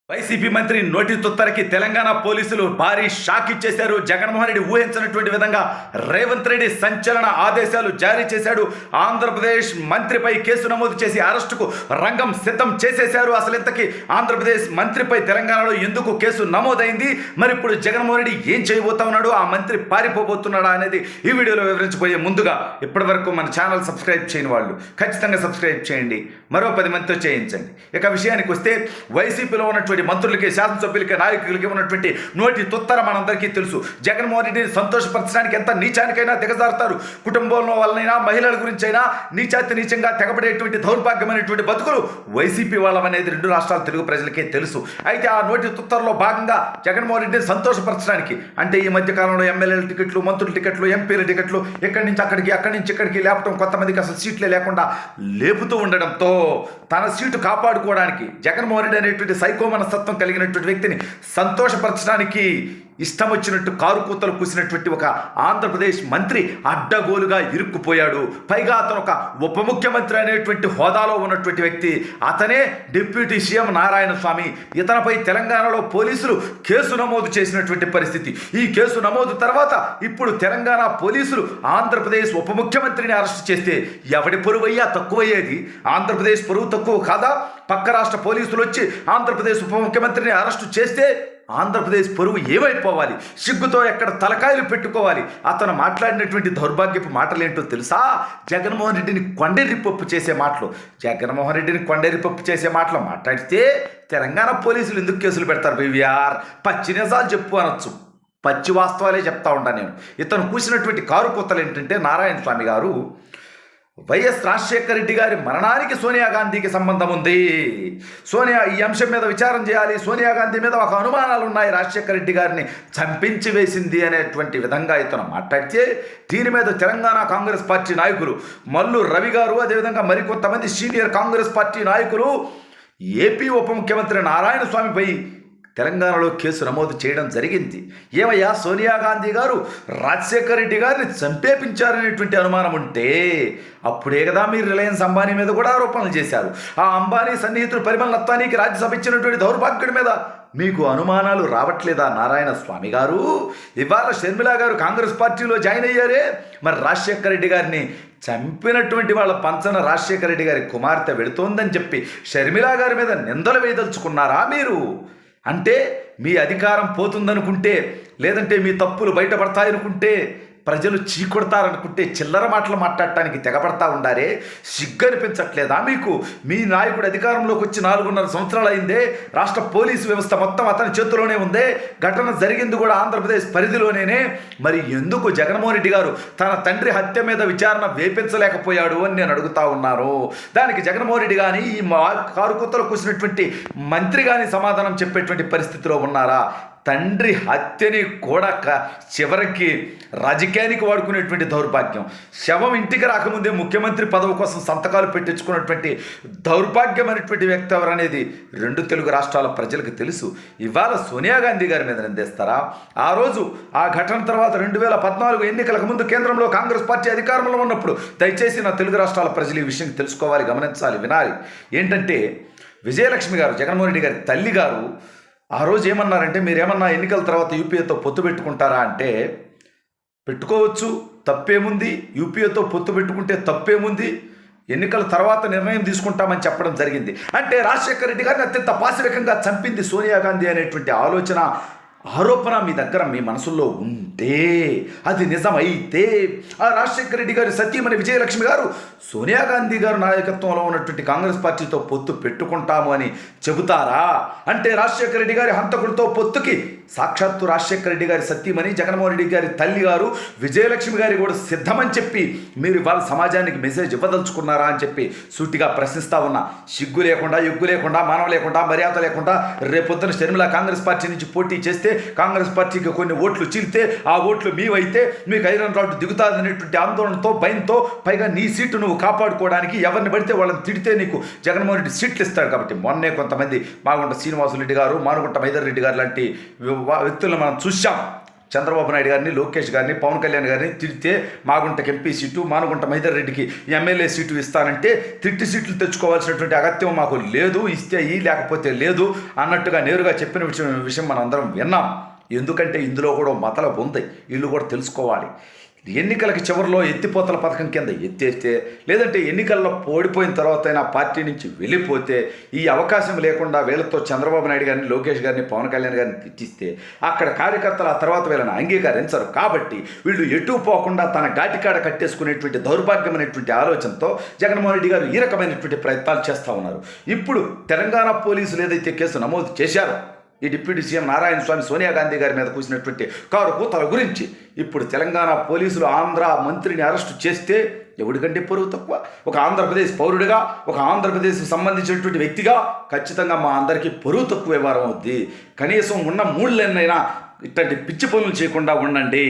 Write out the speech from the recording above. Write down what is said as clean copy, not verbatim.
YCP మంత్రి నోటి తుత్తరకి తెలంగాణ పోలీసులు భారీ షాక్ ఇచ్చేశారు. జగన్మోహన్ రెడ్డి ఊహించినటువంటి విధంగా రేవంత్ రెడ్డి సంచలన ఆదేశాలు జారీ చేశాడు. ఆంధ్రప్రదేశ్ మంత్రిపై కేసు నమోదు చేసి అరెస్టుకు రంగం సిద్ధం చేసేశారు. అసలు ఇంతకీ ఆంధ్రప్రదేశ్ మంత్రిపై తెలంగాణలో ఎందుకు కేసు నమోదైంది, మరి ఇప్పుడు జగన్మోహన్ రెడ్డి ఏం చేయబోతా ఉన్నాడు, ఆ మంత్రి పారిపోబోతున్నాడా అనేది ఈ వీడియోలో వివరించబోయే ముందుగా ఇప్పటి వరకు మన ఛానల్ సబ్స్క్రైబ్ చేయని వాళ్ళు ఖచ్చితంగా సబ్స్క్రైబ్ చేయండి, మరో 10 మందితో చేయించండి. ఇక విషయానికి వస్తే వైసీపీలో ఉన్నటువంటి మంత్రులకి, శాసనసభ్యులకి, నాయకులకి ఉన్నటువంటి నోటి తుత్తర మనందరికీ తెలుసు. జగన్మోహన్ రెడ్డిని సంతోషపరచడానికి ఎంత నీచానికైనా దిగజారుతారు. కుటుంబంలో వాళ్ళనైనా, మహిళల గురించి అయినా నీచాతి నీచంగా తెగబడేటువంటి దౌర్భాగ్యమైనటువంటి బతుకులు వైసీపీ వాళ్ళమనేది 2 రాష్ట్రాల తెలుగు ప్రజలకే తెలుసు. అయితే ఆ నోటి తుత్తరలో భాగంగా జగన్మోహన్ రెడ్డిని సంతోషపరచడానికి, అంటే ఈ మధ్య కాలంలో ఎమ్మెల్యేల టికెట్లు, మంత్రుల టికెట్లు, ఎంపీల టికెట్లు ఇక్కడి నుంచి అక్కడికి, అక్కడి నుంచి ఇక్కడికి లేపటం, కొంతమందికి అసలు సీట్లే లేకుండా లేపుతూ ఉండడంతో తన సీటు కాపాడుకోవడానికి జగన్మోహన్ రెడ్డి అనేటువంటి సైకో మనస్తత్వం కలిగినటువంటి వ్యక్తిని సంతోషపరచడానికి ఇష్టం వచ్చినట్టు కారు కూతలు కూసినటువంటి ఒక ఆంధ్రప్రదేశ్ మంత్రి అడ్డగోలుగా ఇరుక్కుపోయాడు. పైగా అతను ఒక ఉప ముఖ్యమంత్రి అనేటువంటి హోదాలో ఉన్నటువంటి వ్యక్తి. అతనే డిప్యూటీ సీఎం నారాయణ స్వామి. ఇతనిపై తెలంగాణలో పోలీసులు కేసు నమోదు చేసినటువంటి పరిస్థితి. ఈ కేసు నమోదు తర్వాత ఇప్పుడు తెలంగాణ పోలీసులు ఆంధ్రప్రదేశ్ ఉప ముఖ్యమంత్రిని అరెస్ట్ చేస్తే ఎవడి పొరువయ్యా తక్కువయ్యేది? ఆంధ్రప్రదేశ్ పొరువు తక్కువ కాదా? పక్క రాష్ట్ర పోలీసులు వచ్చి ఆంధ్రప్రదేశ్ ఉప ముఖ్యమంత్రిని అరెస్టు చేస్తే ఆంధ్రప్రదేశ్ పరువు ఏమైపోవాలి? సిగ్గుతో ఎక్కడ తలకాయలు పెట్టుకోవాలి? అతను మాట్లాడినటువంటి దౌర్భాగ్యపు మాటలేంటో తెలుసా? జగన్మోహన్ రెడ్డిని కొండెరిపప్పు చేసే మాటలు. జగన్మోహన్ రెడ్డిని కొండెరిపప్పు చేసే మాటలు మాట్లాడితే తెలంగాణ పోలీసులు ఎందుకు కేసులు పెడతారు? బీవీఆర్ పచ్చి నిజాలు చెప్పు అనొచ్చు, పచ్చి వాస్తవాలే చెప్తా ఉంటాను నేను. ఇతను కూసినటువంటి కారు కొత్తలు ఏంటంటే, నారాయణ స్వామి గారు వైఎస్ రాజశేఖర రెడ్డి గారి మరణానికి సోనియా గాంధీకి సంబంధం ఉంది. సోనియా ఈ అంశం మీద విచారం చేయాలి, సోనియా గాంధీ మీద ఒక అనుమానాలు ఉన్నాయి, రాజశేఖర రెడ్డి గారిని చంపించి వేసింది అనేటువంటి విధంగా ఇతను మాట్లాడితే దీని మీద తెలంగాణ కాంగ్రెస్ పార్టీ నాయకులు మల్లు రవి గారు, అదేవిధంగా మరికొంతమంది సీనియర్ కాంగ్రెస్ పార్టీ నాయకులు ఏపీ ఉప ముఖ్యమంత్రి నారాయణ స్వామిపై తెలంగాణలో కేసు నమోదు చేయడం జరిగింది. ఏమయ్యా, సోనియా గాంధీ గారు రాజశేఖర రెడ్డి గారిని చంపేపించారనేటువంటి అనుమానం ఉంటే అప్పుడే కదా మీరు రిలయన్స్ అంబానీ మీద కూడా ఆరోపణలు చేశారు. ఆ అంబానీ సన్నిహితుడు పరిమళ నత్వానీకి రాజ్యసభ ఇచ్చినటువంటి దౌర్భాగ్యుడి మీద మీకు అనుమానాలు రావట్లేదా నారాయణ స్వామి గారు? ఇవాళ షర్మిల గారు కాంగ్రెస్ పార్టీలో జాయిన్ అయ్యారే, మరి రాజశేఖర రెడ్డి గారిని చంపినటువంటి వాళ్ళ పంచన రాజశేఖర రెడ్డి గారి కుమార్తె వెళుతోందని చెప్పి షర్మిల గారి మీద నిందలు వేయదలుచుకున్నారా మీరు? అంటే మీ అధికారం పోతుందనుకుంటే, లేదంటే మీ తప్పులు బయటపడతాయనుకుంటే, ప్రజలు చీకొడతారనుకుంటే చిల్లర మాటలు మాట్లాడటానికి తెగపడతా ఉండారే, సిగ్గు అనిపించట్లేదా మీకు? మీ నాయకుడు అధికారంలోకి వచ్చి 4.5 సంవత్సరాలు అయిందే, రాష్ట్ర పోలీసు వ్యవస్థ మొత్తం అతని చేతిలోనే ఉందే, ఘటన జరిగింది కూడా ఆంధ్రప్రదేశ్ పరిధిలోనే. మరి ఎందుకు జగన్మోహన్ రెడ్డి గారు తన తండ్రి హత్య మీద విచారణ వేపించలేకపోయాడు అని నేను అడుగుతా ఉన్నాను. దానికి జగన్మోహన్ రెడ్డి కానీ, ఈ కారు కొత్తలు కూసినటువంటి మంత్రి కానీ సమాధానం చెప్పేటువంటి పరిస్థితిలో ఉన్నారా? తండ్రి హత్యని కూడా చివరికి రాజకీయానికి వాడుకునేటువంటి దౌర్భాగ్యం. శవం ఇంటికి రాకముందే ముఖ్యమంత్రి పదవి కోసం సంతకాలు పెట్టించుకున్నటువంటి దౌర్భాగ్యమైనటువంటి వ్యక్తి ఎవరనేది 2 తెలుగు రాష్ట్రాల ప్రజలకు తెలుసు. ఇవాళ సోనియా గాంధీ గారి మీద నిందేస్తారా? ఆ రోజు ఆ ఘటన తర్వాత 2014 ఎన్నికలకు ముందు కేంద్రంలో కాంగ్రెస్ పార్టీ అధికారంలో ఉన్నప్పుడు దయచేసి నా తెలుగు రాష్ట్రాల ప్రజలు ఈ విషయం తెలుసుకోవాలి, గమనించాలి, వినాలి. ఏంటంటే విజయలక్ష్మి గారు, జగన్మోహన్ రెడ్డి గారి తల్లి గారు ఆ రోజు ఏమన్నారంటే, మీరేమన్నా ఎన్నికల తర్వాత యూపీఏతో పొత్తు పెట్టుకుంటారా అంటే, పెట్టుకోవచ్చు, తప్పేముంది, యూపీఏతో పొత్తు పెట్టుకుంటే తప్పేముంది, ఎన్నికల తర్వాత నిర్ణయం తీసుకుంటామని చెప్పడం జరిగింది. అంటే రాజశేఖర రెడ్డి గారిని అత్యంత పాశవికంగా చంపింది సోనియా గాంధీ అనేటువంటి ఆరోపణ మీ దగ్గర, మీ మనసుల్లో ఉంటే, అది నిజమైతే ఆ రాజశేఖర రెడ్డి గారి సతీమణి విజయలక్ష్మి గారు సోనియా గాంధీ గారు నాయకత్వంలో ఉన్నటువంటి కాంగ్రెస్ పార్టీతో పొత్తు పెట్టుకుంటాము అని చెబుతారా? అంటే రాజశేఖర రెడ్డి గారి హంతకుడితో పొత్తుకి సాక్షాత్తు రాజశేఖర రెడ్డి గారి సతీమణి, జగన్మోహన్ రెడ్డి గారి తల్లి గారు విజయలక్ష్మి గారి కూడా సిద్ధమని చెప్పి మీరు వాళ్ళ సమాజానికి మెసేజ్ ఇవ్వదలుచుకున్నారా అని చెప్పి సూటిగా ప్రశ్నిస్తా ఉన్నా. సిగ్గు లేకుండా, ఎగ్గు లేకుండా, మానవ లేకుండా, మర్యాద లేకుండా రేపొద్దున షర్మిల కాంగ్రెస్ పార్టీ నుంచి పోటీ చేస్తే కాంగ్రెస్ పార్టీకి కొన్ని ఓట్లు చీలితే ఆ ఓట్లు మీవైతే మీకు ఐరన్ రాడ్ దిగుతాదనేటువంటి ఆందోళనతో, భయంతో, పైగా నీ సీటు నువ్వు కాపాడుకోవడానికి ఎవరిని పడితే వాళ్ళని తిడితే నీకు జగన్మోహన్ రెడ్డి సీట్లు ఇస్తాడు. కాబట్టి మొన్నే కొంతమంది మాగుంట శ్రీనివాసులు రెడ్డి గారు, మానుగుంట మైదర్ రెడ్డి గారు లాంటి వ్యక్తులను మనం చూసాం. చంద్రబాబు నాయుడు గారిని, లోకేష్ గారిని, పవన్ కళ్యాణ్ గారిని తిడితే మాగుంటకి ఎంపీ సీటు, మానుగుంట మహిదర్ రెడ్డికి ఎమ్మెల్యే సీటు ఇస్తానంటే తిట్టి సీట్లు తెచ్చుకోవాల్సినటువంటి అగత్యం మాకు లేదు, ఇస్తే లేకపోతే లేదు అన్నట్టుగా నేరుగా చెప్పిన విషయం మనం అందరం విన్నాం. ఎందుకంటే ఇందులో కూడా మతలబు ఉంది, వీళ్ళు కూడా తెలుసుకోవాలి. ఎన్నికలకి చివరిలో ఎత్తిపోతల పథకం కింద ఎత్తేస్తే, లేదంటే ఎన్నికల్లో ఓడిపోయిన తర్వాత అయినా పార్టీ నుంచి వెళ్ళిపోతే, ఈ అవకాశం లేకుండా వీళ్ళతో చంద్రబాబు నాయుడు గారిని, లోకేష్ గారిని, పవన్ కళ్యాణ్ గారిని తిట్టిస్తే అక్కడ కార్యకర్తలు ఆ తర్వాత వీళ్ళని అంగీకరించరు. కాబట్టి వీళ్ళు ఎటు పోకుండా తన ఘాటికాడ కట్టేసుకునేటువంటి దౌర్భాగ్యమైనటువంటి ఆలోచనతో జగన్మోహన్ రెడ్డి గారు ఈ రకమైనటువంటి ప్రయత్నాలు చేస్తూ ఉన్నారు. ఇప్పుడు తెలంగాణ పోలీసులు ఏదైతే కేసు నమోదు చేశారో ఈ డిప్యూటీ సీఎం నారాయణ స్వామి సోనియా గాంధీ గారి మీద కూసినటువంటి కారు కూతల గురించి, ఇప్పుడు తెలంగాణ పోలీసులు ఆంధ్ర మంత్రిని అరెస్టు చేస్తే ఎవడికంటే పరువు తక్కువ? ఒక ఆంధ్రప్రదేశ్ పౌరుడిగా, ఒక ఆంధ్రప్రదేశ్కి సంబంధించినటువంటి వ్యక్తిగా ఖచ్చితంగా మా అందరికీ పరువు తక్కువ వ్యవహారం అవుద్ది. కనీసం ఉన్న 3 నెలలైనా ఇట్లాంటి పిచ్చి పనులు చేయకుండా ఉండండి.